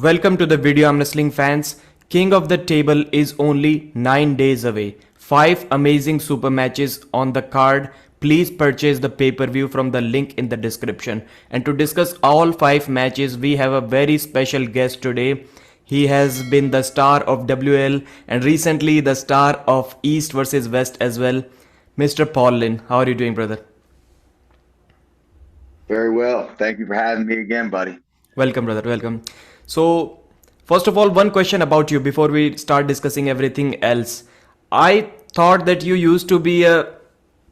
Welcome to the video, I'm wrestling fans. King of the Table is only 9 days away. 5 amazing super matches on the card. Please purchase the pay-per-view from the link in the description. And to discuss all 5 matches, we have a very special guest today. He has been the star of WL and recently the star of East versus West as well. Mr. Paul Linn, how are you doing, brother? Very well. Thank you for having me again, buddy. Welcome, brother. Welcome. So, first of all, one question about you before we start discussing everything else. I thought that you used to be a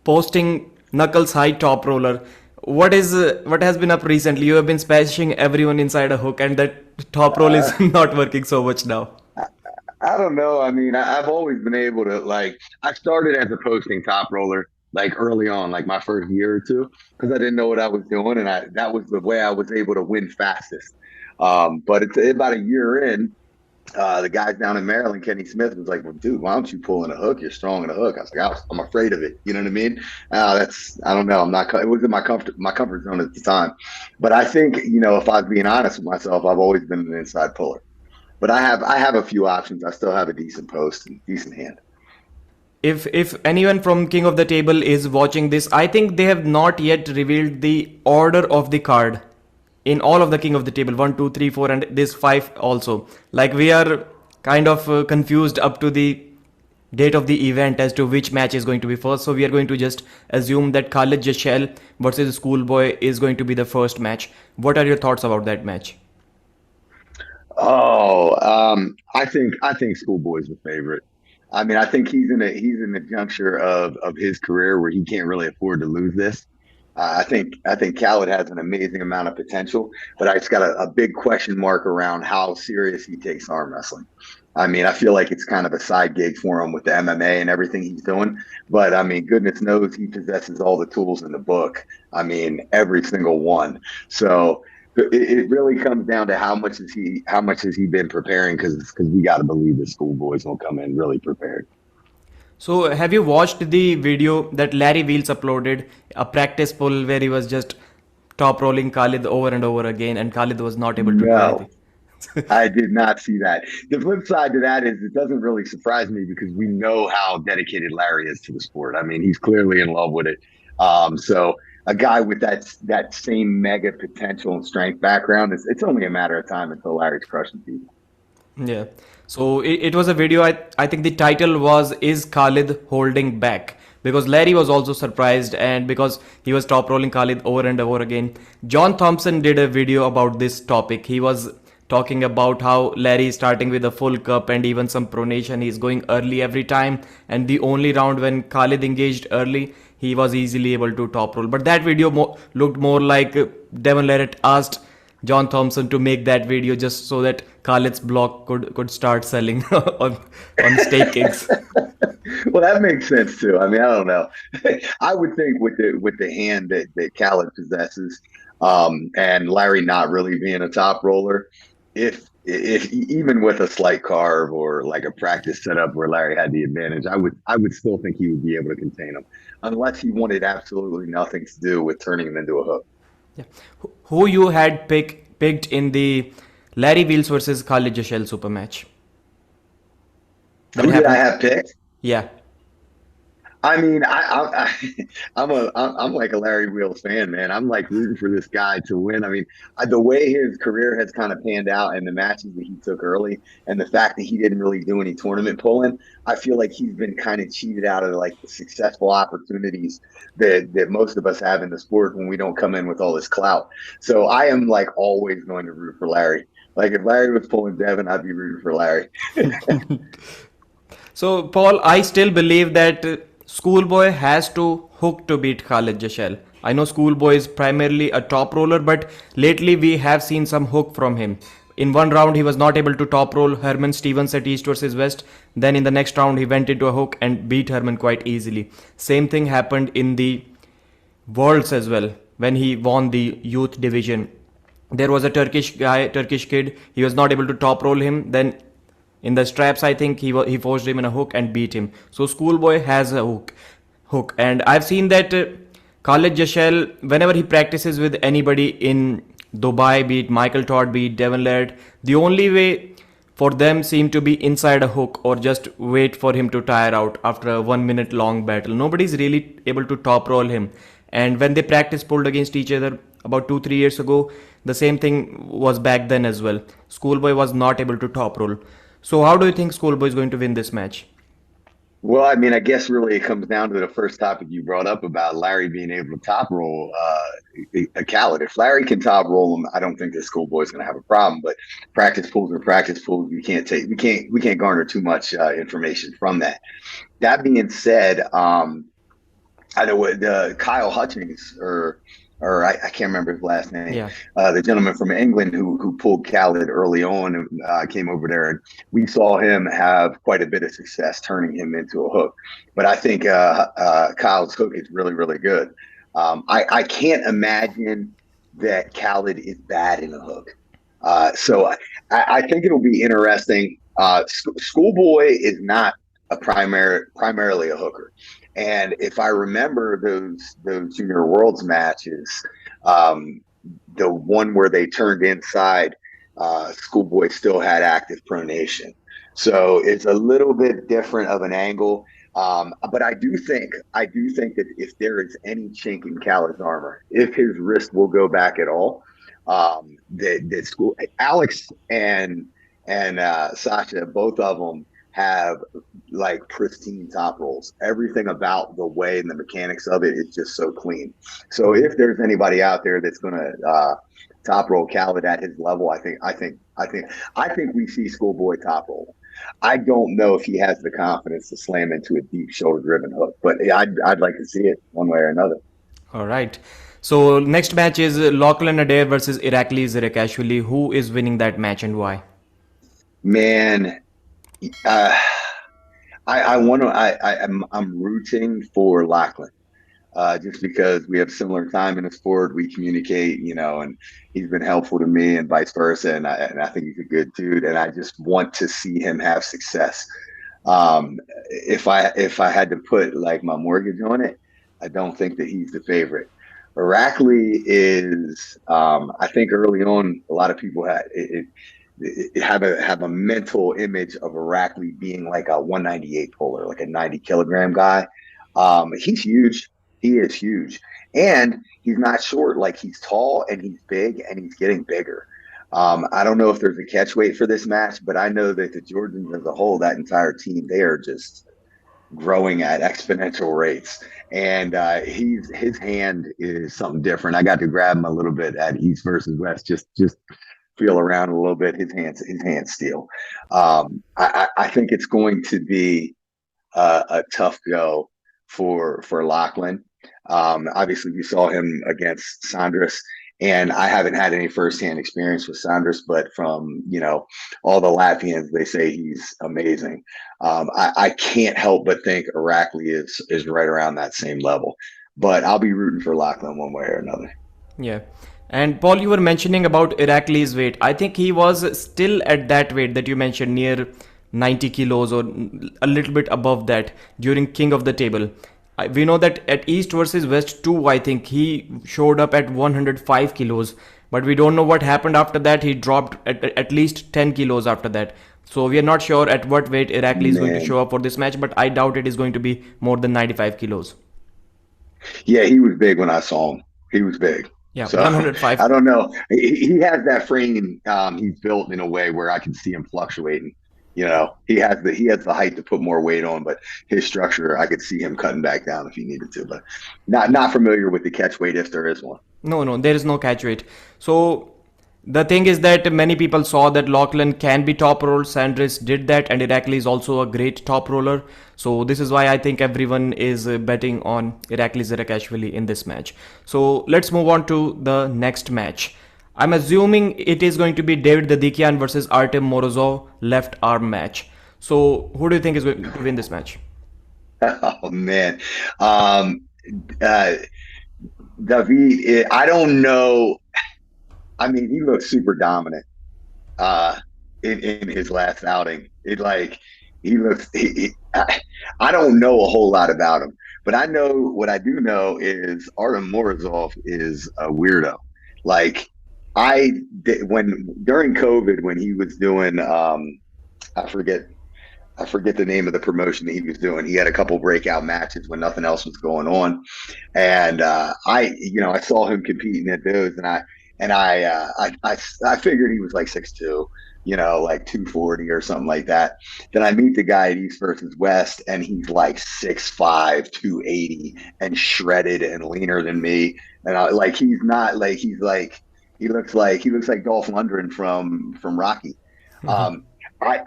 posting knuckles high top roller. What has been up recently? You have been smashing everyone inside a hook, and that top roll is Uh, not working so much now. I, I don't know. I mean, I've always been able to I started as a posting top roller like early on, like my first year or two, because I didn't know what I was doing, and I that was the way I was able to win fastest. But it's about a year in. The guys down in Maryland, Kenny Smith, was like, "Well, dude, why don't you pull in a hook? You're strong in a hook." I was like, "I'm afraid of it." You know what I mean? I don't know. I'm not. It was in my comfort zone at the time. But I think if I was being honest with myself, I've always been an inside puller. But I have a few options. I still have a decent post and decent hand. If anyone from King of the Table is watching this, I think they have not yet revealed the order of the card in all of the King of the Table, 1, 2, 3, 4, and this 5 also. Like we are kind of confused up to the date of the event as to which match is going to be first. So we are going to just assume that Khaled versus Schoolboy is going to be the first match. What are your thoughts about that match? Oh, I think Schoolboy's the favorite. I mean, I think he's in a juncture of his career where he can't really afford to lose this. I think Khaled has an amazing amount of potential, but I just got a big question mark around how serious he takes arm wrestling. I mean, I feel like it's kind of a side gig for him with the MMA and everything he's doing. But I mean, goodness knows he possesses all the tools in the book. I mean, every single one. So it really comes down to how much has he been preparing because we got to believe the schoolboys will come in really prepared. So have you watched the video that Larry Wheels uploaded, a practice pull where he was just top rolling Khalid over and over again and Khalid was not able to do anything? No, I did not see that. The flip side to that is it doesn't really surprise me because we know how dedicated Larry is to the sport. I mean, he's clearly in love with it. So a guy with that same mega potential and strength background, it's only a matter of time until Larry's crushing people. Yeah. So it was a video. I think the title was "Is Khalid Holding Back?" Because Larry was also surprised and because he was top rolling Khalid over and over again. John Thompson did a video about this topic. He was talking about how Larry is starting with a full cup and even some pronation. He's going early every time. And the only round when Khalid engaged early, he was easily able to top roll. But that video looked more like Devon Larratt asked John Thompson to make that video just so that Khaled's block could start selling on stake kicks. Well, that makes sense too. I mean, I don't know. I would think with the hand that Khaled possesses, and Larry not really being a top roller, if even with a slight carve or like a practice setup where Larry had the advantage, I would still think he would be able to contain him, unless he wanted absolutely nothing to do with turning him into a hook. Yeah. Who you had picked in the Larry Wheels versus Khalid Jashel super match that Who did I happened? have picked? Yeah. I mean, I'm like a Larry Wheels fan, man. I'm like rooting for this guy to win. I mean, the way his career has kind of panned out and the matches that he took early, and the fact that he didn't really do any tournament pulling, I feel like he's been kind of cheated out of like the successful opportunities that most of us have in the sport when we don't come in with all this clout. So I am like always going to root for Larry. Like if Larry was pulling Devin, I'd be rooting for Larry. So, Paul, I still believe that Schoolboy has to hook to beat Khalid Jashel. I know Schoolboy is primarily a top roller, but lately we have seen some hook from him. In one round, he was not able to top roll Herman Stevens at East versus West. Then in the next round, he went into a hook and beat Herman quite easily. Same thing happened in the Worlds as well when he won the youth division. There was a Turkish kid. He was not able to top roll him. Then in the straps, I think he forced him in a hook and beat him. So Schoolboy has a and I've seen that Khaled Jashel, whenever he practices with anybody in Dubai, be it Michael Todd, be it Devon Laird. The only way for them seemed to be inside a hook or just wait for him to tire out after a 1 minute long battle. Nobody's really able to top roll him. And when they practice pulled against each other about 2 3 years ago, the same thing was back then as well. Schoolboy was not able to top roll. So how do you think Schoolboy is going to win this match? Well, I mean, I guess really it comes down to the first topic you brought up about Larry being able to top roll a Khaled. If Larry can top roll him, I don't think this Schoolboy's going to have a problem. But practice pools are practice pools. We can't garner too much information from that. That being said, I know what Kyle Hutchings or I can't remember his last name, Yeah. the gentleman from England who pulled Khaled early on and came over there, and we saw him have quite a bit of success turning him into a hook. But I think Kyle's hook is really really good. I can't imagine that Khaled is bad in a hook. So I think it'll be interesting. Schoolboy is not primarily a hooker. And if I remember those Junior Worlds matches, um, the one where they turned inside, Schoolboy still had active pronation. So it's a little bit different of an angle. But I do think that if there is any chink in Khaled's armor, if his wrist will go back at all, that school Alex and Sasha, both of them have like pristine top rolls. Everything about the way and the mechanics of it is just so clean. So if there's anybody out there that's going to top roll Khaled at his level, I think we see Schoolboy top roll. I don't know if he has the confidence to slam into a deep shoulder driven hook, but I'd like to see it one way or another. All right. So next match is Lachlan Adair versus Iraklis Zirakashvili. Who is winning that match and why? Man, uh, I want to. I'm rooting for Lachlan. Just because we have similar time in the sport, we communicate, and he's been helpful to me and vice versa. And I think he's a good dude, and I just want to see him have success. If I had to put like my mortgage on it, I don't think that he's the favorite. Irakli is, I think early on, a lot of people have a mental image of Irakli being like a 198 puller, like a 90 kilogram guy. He's huge. He is huge. And he's not short. Like he's tall and he's big and he's getting bigger. I don't know if there's a catch weight for this match, but I know that the Georgians as a whole, that entire team, they are just growing at exponential rates. And his hand is something different. I got to grab him a little bit at East versus West, just feel around a little bit. His hands steel. I think it's going to be a tough go for Lachlan. Obviously, we saw him against Sandras, and I haven't had any firsthand experience with Sandras, but from all the Latvians, they say he's amazing. I can't help but think Irakli is right around that same level, but I'll be rooting for Lachlan one way or another. Yeah. And Paul, you were mentioning about Irakli's weight. I think he was still at that weight that you mentioned, near 90 kilos or a little bit above that during King of the Table. We know that at East versus West 2, I think he showed up at 105 kilos. But we don't know what happened after that. He dropped at least 10 kilos after that. So we are not sure at what weight Irakli is going to Man, show up for this match, but I doubt it is going to be more than 95 kilos. yeah, he was big when I saw him. He was big. Yeah, So 105. I don't know. He has that frame. He's built in a way where I can see him fluctuating. He has the height to put more weight on, but his structure, I could see him cutting back down if he needed to. But not familiar with the catch weight if there is one. No, no, there is no catch weight. So the thing is that many people saw that Lachlan can be top rolled. Sanders did that, and Irakli is also a great top roller. So this is why I think everyone is betting on Irakli Zirakashvili in this match. So let's move on to the next match. I'm assuming it is going to be David Dadikian versus Artem Morozov left arm match. So who do you think is going to win this match? Oh man, um, uh, David. I don't know. I mean, he looks super dominant uh, in his last outing. It like he looks. I don't know a whole lot about him, but I know what I do know is Artem Morozov is a weirdo. Like I did when during COVID when he was doing I forget I forget the name of the promotion that he was doing. He had a couple breakout matches when nothing else was going on, and I saw him competing at those, and I figured he was like 6'2", like 240 or something like that. Then I meet the guy at East versus West, and he's like 6'5", 280, and shredded and leaner than me. And he's not like he looks like Dolph Lundgren from Rocky. Um, I,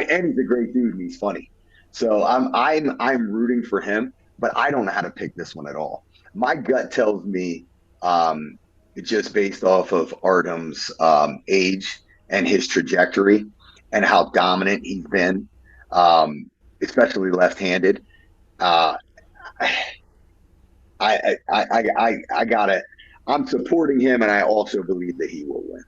and he's a great dude and he's funny. So I'm rooting for him, but I don't know how to pick this one at all. My gut tells me, um, just based off of Artem's age and his trajectory and how dominant he's been, especially left-handed. Uh, I gotta. I'm supporting him, and I also believe that he will win.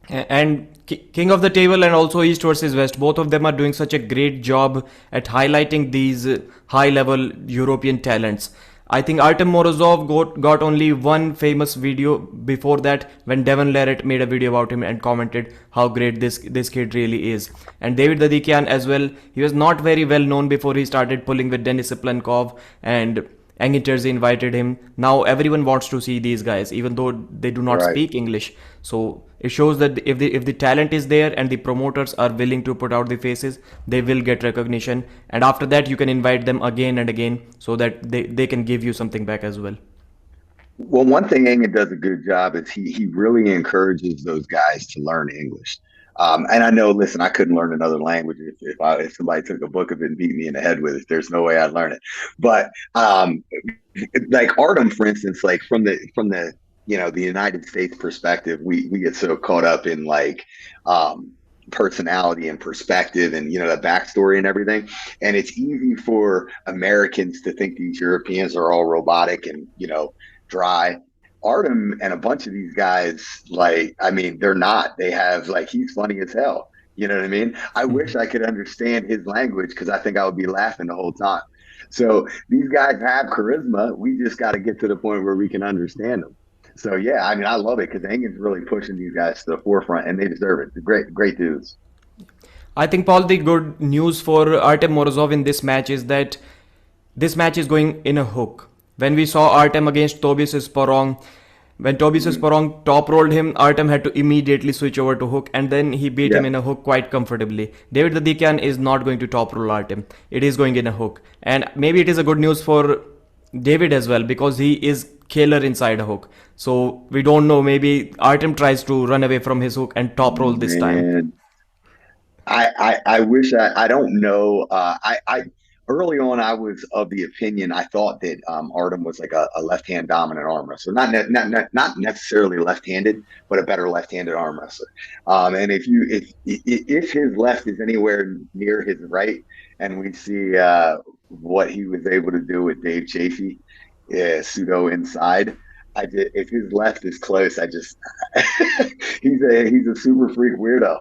And King of the Table and also East versus West, both of them are doing such a great job at highlighting these high level European talents. I think Artem Morozov got only one famous video before that when Devon Larratt made a video about him and commented how great this kid really is. And David Dadikian as well, he was not very well known before he started pulling with Denis Siplankov, and Angin Terzi invited him. Now everyone wants to see these guys, even though they do not Right. speak English. So it shows that if the talent is there and the promoters are willing to put out the faces, they will get recognition. And after that, you can invite them again and again so that they can give you something back as well. Well, one thing Engen does a good job is he really encourages those guys to learn English. And I know, listen, I couldn't learn another language if somebody took a book of it and beat me in the head with it. There's no way I'd learn it. But like Artem, for instance, like from the United States perspective, we get so caught up in like personality and perspective and the backstory and everything, and it's easy for Americans to think these Europeans are all robotic and dry. Artem and a bunch of these guys, like, I mean, they're not. They have like he's funny as hell. You know what I mean? I wish I could understand his language because I think I would be laughing the whole time. So these guys have charisma. We just got to get to the point where we can understand them. So yeah, I mean, I love it because Engen's really pushing these guys to the forefront, and they deserve it. They're great, great dudes. I think, Paul, the good news for Artem Morozov in this match is that this match is going in a hook. When we saw Artem against Tobias Sporong, when Tobias Mhm. Sporong top rolled him, Artem had to immediately switch over to hook, and then he beat him Yeah, in a hook quite comfortably. David Dadikian is not going to top roll Artem. It is going in a hook. And maybe it is a good news for David as well because he is killer inside a hook. So we don't know, maybe Artem tries to run away from his hook and top roll this time. man. I wish I don't know. I early on I was of the opinion I thought that Artem was like a left hand dominant arm wrestler, not necessarily left handed, but a better left handed arm wrestler. And if his left is anywhere near his right, and we see what he was able to do with Dave Chaffee, pseudo inside. If his left is close, I just he's a super freak weirdo.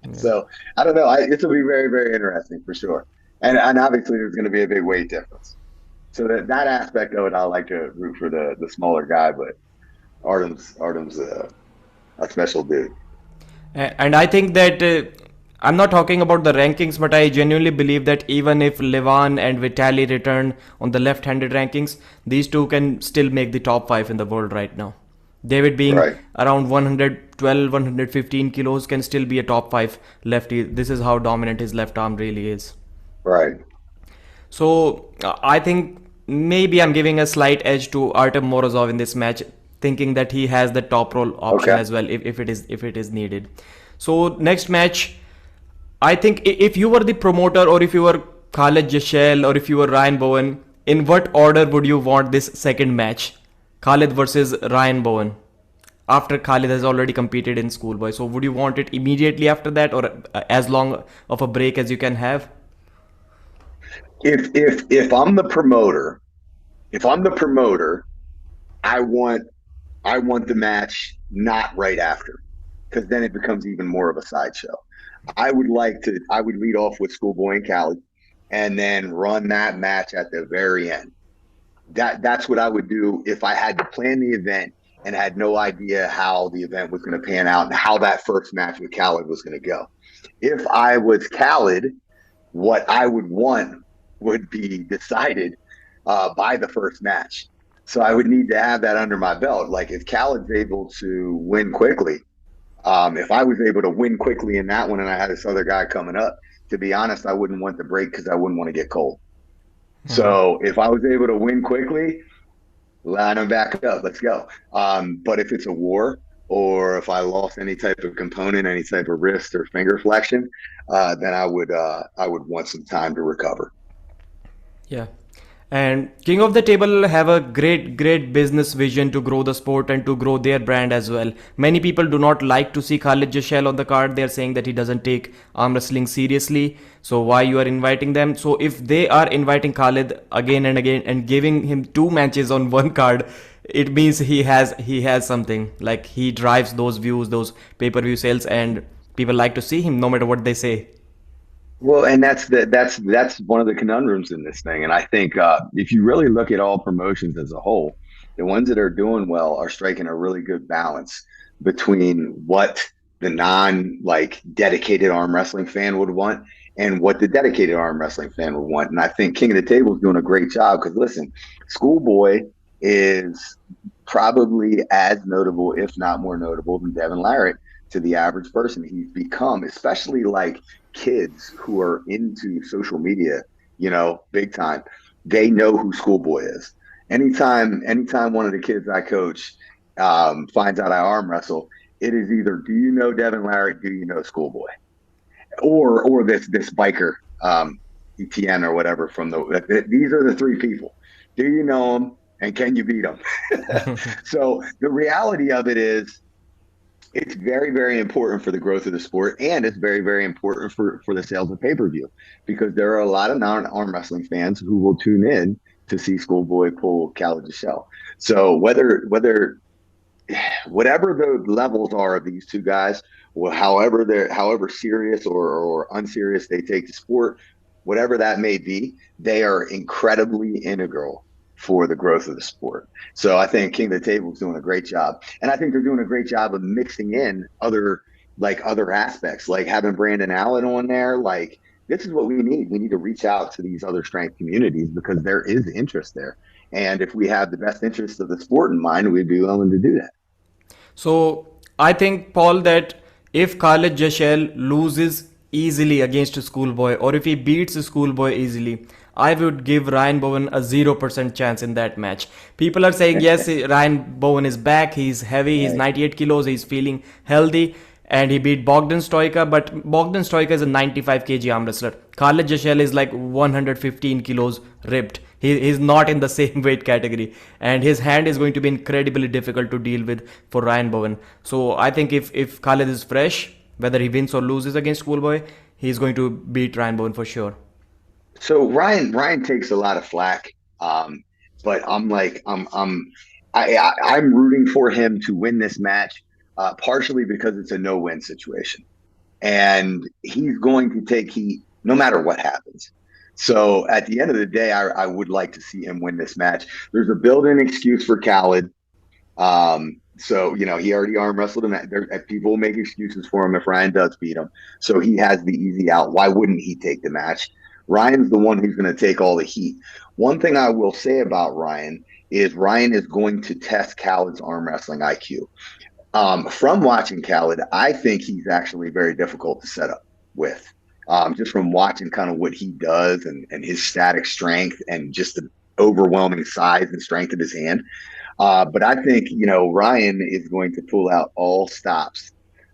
Yeah. So I don't know. This will be very, very interesting for sure. And obviously there's going to be a big weight difference. So that aspect of it, I like to root for the smaller guy, but Artem's a special dude. And I think that I'm not talking about the rankings, but I genuinely believe that even if Levan and Vitali return on the left-handed rankings, these two can still make the top five in the world right now. David being Right, around 112, 115 kilos can still be a top five lefty. This is how dominant his left arm really is. right. So I think maybe I'm giving a slight edge to Artem Morozov in this match, thinking that he has the top roll option Okay. as well if it is needed. So next match, I think if you were the promoter or if you were Khaled Jashel or if you were Ryan Bowen, in what order would you want this second match? Khaled versus Ryan Bowen. After Khaled has already competed in Schoolboy. So would you want it immediately after that or as long of a break as you can have? If I'm the promoter, I want I want the match not right after, because then it becomes even more of a sideshow. I would lead off with Schoolboy and Khaled, and then run that match at the very end. That's what I would do if I had to plan the event and had no idea how the event was going to pan out and how that first match with Khaled was going to go. If I was Khaled, what I would want would be decided by the first match. So I would need to have that under my belt. Like if Khaled's able to win quickly, if I was able to win quickly in that one and I had this other guy coming up, to be honest, I wouldn't want the break because I wouldn't want to get cold. Mhm. So if I was able to win quickly, line them back up. Let's go. But if it's a war or if I lost any type of component, any type of wrist or finger flexion, then I would want some time to recover. Yeah. And King of the Table have a great business vision to grow the sport and to grow their brand as well. Many people do not like to see Khalid Jashel on the card. They are saying that he doesn't take arm wrestling seriously. So why you are inviting them? So if they are inviting Khalid again and again and giving him two matches on one card, it means he has something. Like he drives those views, those pay-per-view sales, and people like to see him no matter what they say. Well, and that's one of the conundrums in this thing. And I think if you really look at all promotions as a whole, the ones that are doing well are striking a really good balance between what the non like dedicated arm wrestling fan would want and what the dedicated arm wrestling fan would want. And I think King of the Table is doing a great job because listen, Schoolboy is probably as notable, if not more notable, than Devin Larratt to the average person. He's become, especially like kids who are into social media, big time, they know who Schoolboy is. Anytime one of the kids I coach finds out I arm wrestle, it is either do you know Devin Larratt, do you know Schoolboy, or this biker ETN or whatever from these are the three people. Do you know them and can you beat them? So the reality of it is it's very, very important for the growth of the sport, and it's very, very important for the sales of pay-per-view because there are a lot of non-arm wrestling fans who will tune in to see Schoolboy pull Khaled Shell. So whatever the levels are of these two guys, well, however serious or unserious they take the sport, whatever that may be, they are incredibly integral for the growth of the sport. So I think King of the Table is doing a great job, and I think they're doing a great job of mixing in other aspects, like having Brandon Allen on there. Like this is what we need. We need to reach out to these other strength communities because there is interest there, and if we have the best interest of the sport in mind, we'd be willing to do that. So I think, Paul, that if Khaled Jashel loses easily against Schoolboy or if he beats Schoolboy easily, I would give Ryan Bowen a 0% chance in that match. People are saying, yes, Ryan Bowen is back, he's heavy, he's Right. 98 kilos, he's feeling healthy, and he beat Bogdan Stoika, but Bogdan Stoika is a 95 kg arm wrestler. Khaled Jashel is like 115 kilos ripped. He's not in the same weight category, and his hand is going to be incredibly difficult to deal with for Ryan Bowen. So I think if Khaled is fresh, whether he wins or loses against Schoolboy, he's going to beat Ryan Bowen for sure. So Ryan takes a lot of flack, but I'm rooting for him to win this match, partially because it's a no-win situation, and he's going to take heat no matter what happens. So at the end of the day, I would like to see him win this match. There's a built-in excuse for Khaled. So he already arm wrestled him. People will make excuses for him if Ryan does beat him. So he has the easy out. Why wouldn't he take the match? Ryan's the one who's going to take all the heat. One thing I will say about Ryan is Ryan is going to test Khaled's arm wrestling IQ. From watching Khaled, I think he's actually very difficult to set up with. Just from watching kind of what he does and his static strength and just the overwhelming size and strength of his hand. But I think, Ryan is going to pull out all stops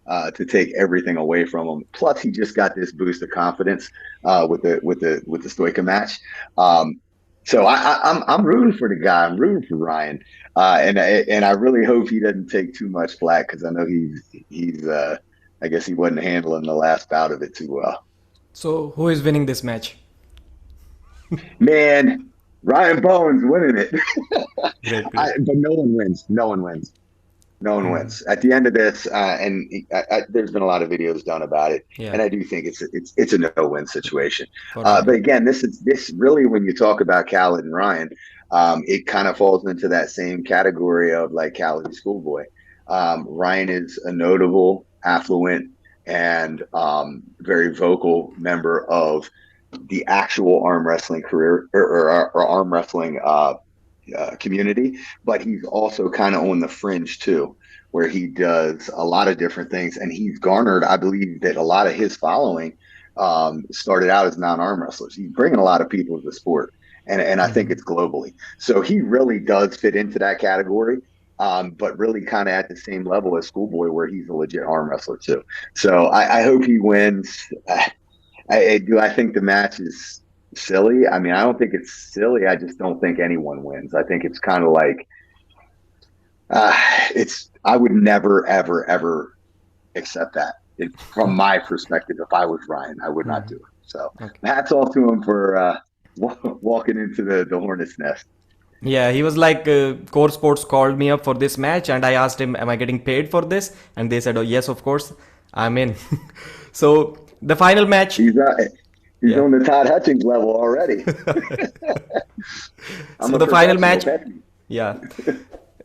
to take everything away from him. Plus, he just got this boost of confidence with the Stoica match. So I'm rooting for the guy. I'm rooting for Ryan, and I really hope he doesn't take too much flack because I know he's I guess he wasn't handling the last bout of it too well. So who is winning this match? Man, Ryan Bowen's winning it, Great, great. but no one wins. No one wins. No one Hmm. wins at the end of this, and there's been a lot of videos done about it, Yeah, and I do think it's a no-win situation. for sure. But again, this really when you talk about Khaled and Ryan, It kind of falls into that same category of like Khaled and Schoolboy. Ryan is a notable, affluent, and very vocal member of the actual arm wrestling career or arm wrestling community, but he's also kind of on the fringe too, where he does a lot of different things, and he's garnered, I believe, that a lot of his following started out as non-arm wrestlers. He's bringing a lot of people to the sport, and I think Mhm. it's globally. So he really does fit into that category. But really kind of at the same level as Schoolboy, where he's a legit arm wrestler too. So I hope he wins. Do I think the match is silly? I mean, I don't think it's silly. I just don't think anyone wins. I think it's kind of like uh, it's. I would never, ever, ever accept that. From my perspective, if I was Ryan, I would not do Mhm. it. So Okay. hats off to him for walking into the hornet's nest. Yeah, he was like, Core Sports called me up for this match, and I asked him, "Am I getting paid for this?" And they said, "Oh, yes, of course, I'm in." So the final match, He's he's yeah. on the Todd Hutchings level already. I'm So a the final professional. match, Pet me. yeah.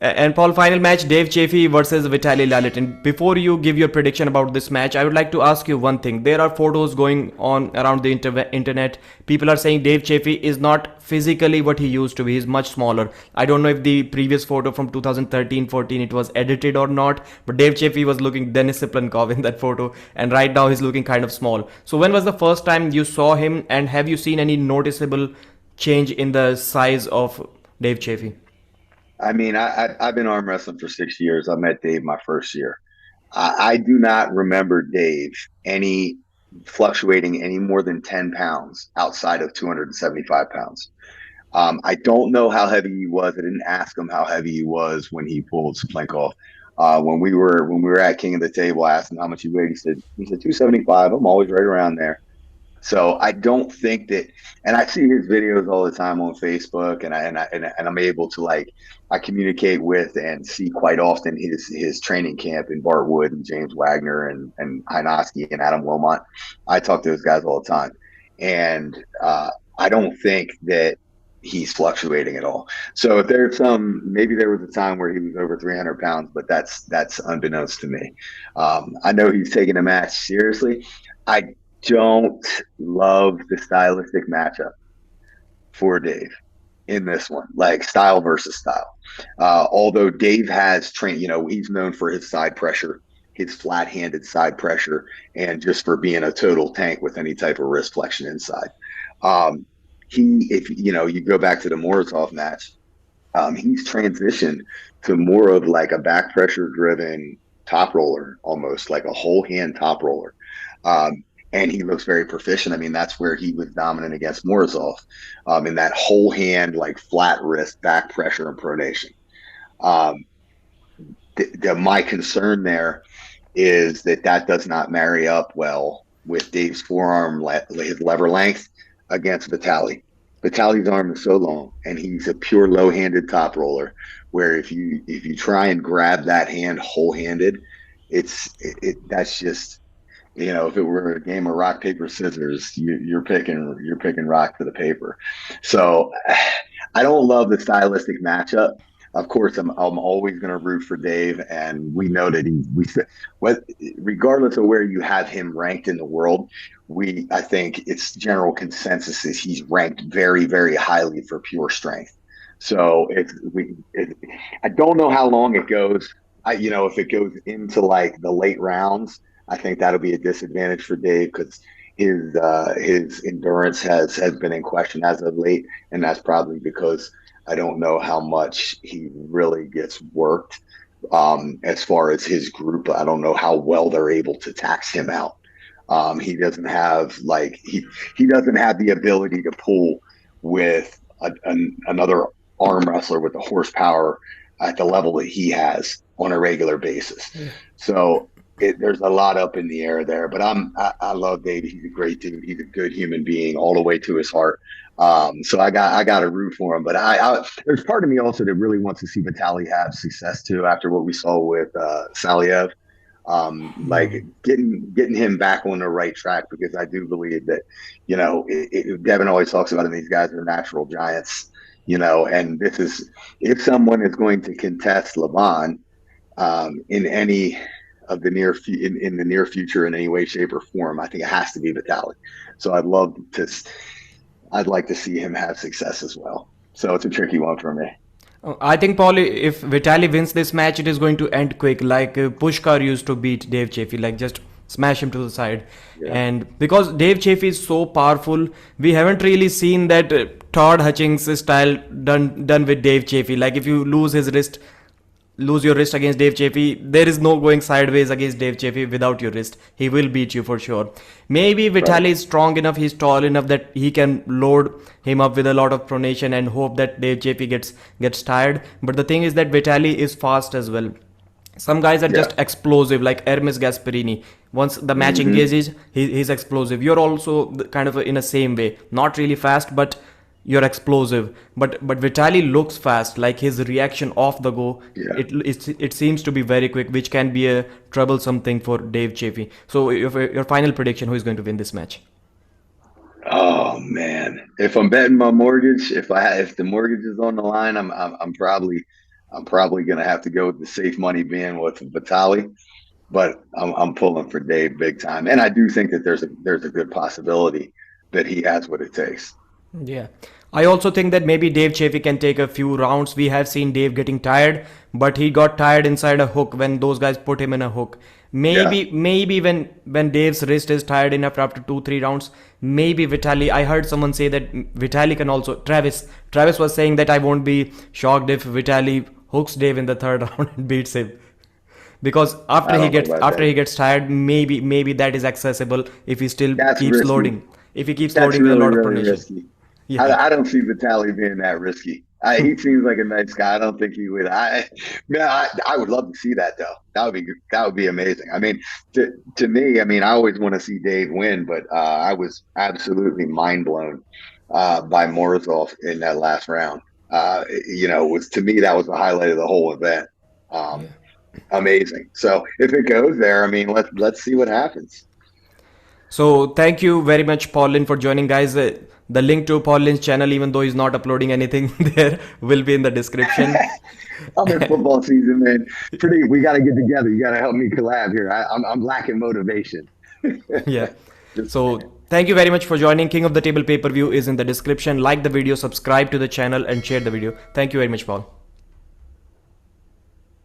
And Paul, final match, Dave Chaffee versus Vitaly Lalitin. Before you give your prediction about this match, I would like to ask you one thing. There are photos going on around the internet. People are saying Dave Chaffee is not physically what he used to be. He's much smaller. I don't know if the previous photo from 2013-14 it was edited or not, but Dave Chaffee was looking Denis Siplankov in that photo, and right now he's looking kind of small. So when was the first time you saw him, and have you seen any noticeable change in the size of Dave Chaffee? I mean, I've been arm wrestling for 6 years. I met Dave my first year. I do not remember Dave any fluctuating any more than 10 pounds outside of 275 pounds. I don't know how heavy he was. I didn't ask him how heavy he was when he pulled plank off. When we were at King of the Table, I asked him how much he weighed. He said 275. I'm always right around there. So I don't think that, and I see his videos all the time on Facebook, and I'm able to like I communicate with and see quite often his training camp in Bartwood and James Wagner and Hynoski and Adam Wilmot. I talk to those guys all the time, and I don't think that he's fluctuating at all. So if there's maybe there was a time where he was over 300 pounds, but that's unbeknownst to me. I know he's taking a match seriously. I don't love the stylistic matchup for Dave in this one, like style versus style. Although Dave has trained, he's known for his side pressure, his flat handed side pressure, and just for being a total tank with any type of wrist flexion inside. Um, if you go back to the Morozov match, he's transitioned to more of like a back pressure driven top roller, almost like a whole hand top roller. Um, and he looks very proficient. I mean, that's where he was dominant against Morozov, in that whole hand, like flat wrist, back pressure, and pronation. Um, my concern there is that does not marry up well with Dave's forearm, his lever length against Vitaly. Vitaly's arm is so long, and he's a pure low-handed top roller. Where if you try and grab that hand whole-handed, that's just if it were a game of rock paper scissors, you're picking rock to the paper. So I don't love the stylistic matchup. Of course, I'm always going to root for Dave, and we know that what regardless of where you have him ranked in the world, I think it's general consensus is he's ranked very very highly for pure strength. So I don't know how long it goes. If it goes into like the late rounds, I think that'll be a disadvantage for Dave because his endurance has been in question as of late, and that's probably because I don't know how much he really gets worked. As far as his group, I don't know how well they're able to tax him out. He doesn't have he doesn't have the ability to pull with another arm wrestler with the horsepower at the level that he has on a regular basis. Yeah. So there's a lot up in the air there, but I love David. He's a great dude. He's a good human being all the way to his heart. So I got to root for him, but there's part of me also that really wants to see Vitaly have success too after what we saw with Saliev. Like getting him back on the right track because I do believe that Devin always talks about it. These guys are natural giants, And this is, if someone is going to contest Laban in any of the in the near future in any way, shape, or form, I think it has to be Vitalik. So I'd like to see him have success as well. So it's a tricky one for me. I think, Paul, if Vitali wins this match, it is going to end quick, like Pushkar used to beat Dave Chaffee, like just smash him to the side. Yeah. And because Dave Chaffee is so powerful, we haven't really seen that Todd Hutchings style done with Dave Chaffee. Like if you lose your wrist against Dave Chaffee, there is no going sideways against Dave Chaffee without your wrist. He will beat you for sure. Maybe Vitali is strong enough, he's tall enough that he can load him up with a lot of pronation and hope that Dave Chaffee gets tired. But the thing is that Vitali is fast as well. Some guys are Yeah. just explosive, like Hermes Gasparini. Once the match Mm-hmm. engages, he's explosive. You're also kind of in a same way, not really fast, but you're explosive. But Vitali looks fast, like his reaction off the go. Yeah. It seems to be very quick, which can be a troublesome thing for Dave Chaffee. So your final prediction: who is going to win this match? Oh man, if I'm betting my mortgage, if the mortgage is on the line, I'm probably gonna have to go with the safe money being with Vitali, but I'm pulling for Dave big time, and I do think that there's a good possibility that he has what it takes. Yeah. I also think that maybe Dave Chaffee can take a few rounds. We have seen Dave getting tired, but he got tired inside a hook when those guys put him in a hook. Yeah. Maybe when Dave's wrist is tired enough after 2 3 rounds, maybe Vitali. I heard someone say that Vitali can also. Travis was saying that I won't be shocked if Vitali hooks Dave in the third round and beats him. Because I don't know about after that. he gets tired, maybe that is accessible if he still That's keeps risky. loading. If he keeps That's loading with a really, lot of really pronation. risky. Yeah. I don't see Vitaly being that risky. He seems like a nice guy. I don't think he would. I would love to see that though. That would be amazing. I mean, to me, I mean, I always want to see Dave win, but I was absolutely mind blown by Morozov in that last round. Was to me that was the highlight of the whole event. Um, Amazing. So if it goes there, I mean, let's see what happens. So thank you very much, Paul Linn, for joining, guys. The link to Paul Linn's channel, even though he's not uploading anything there, will be in the description. I'm in football season, man. We got to get together. You got to help me collab here. I'm lacking motivation. Yeah. Just So thank you very much for joining. King of the Table pay-per-view is in the description. Like the video, subscribe to the channel, and share the video. Thank you very much, Paul.